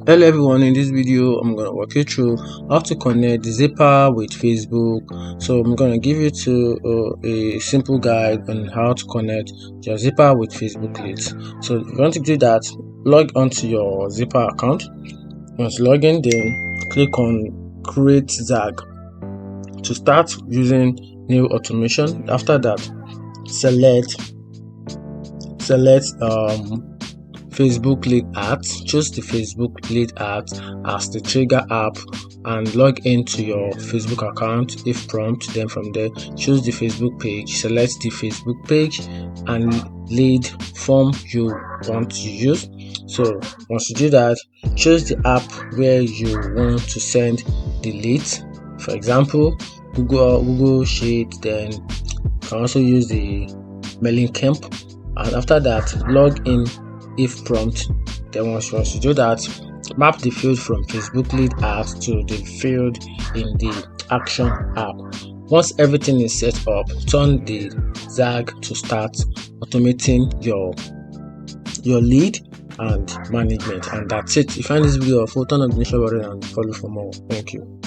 Hello everyone, in this video I'm going to walk you through how to connect Zapier with Facebook. So I'm going to give you a simple guide on how to connect your Zapier with Facebook leads. So if you want to do that, log onto your Zapier account. Once log in, then click on create Zag to start using new automation. After that, select Facebook lead ads. Choose the Facebook lead ads as the trigger app and log into your Facebook account if prompt. Then from there, choose the Facebook page, select the Facebook page and lead form you want to use. So once you do that, choose the app where you want to send the leads. For example, Google Sheet. Then you can also use the mailing camp, and after that, log in if prompt. Then once you do that, map the field from Facebook lead ads to the field in the action app. Once everything is set up, turn the Zag to start automating your lead and management, and that's it. If you find this video helpful, turn on the notification button and follow for more. Thank you.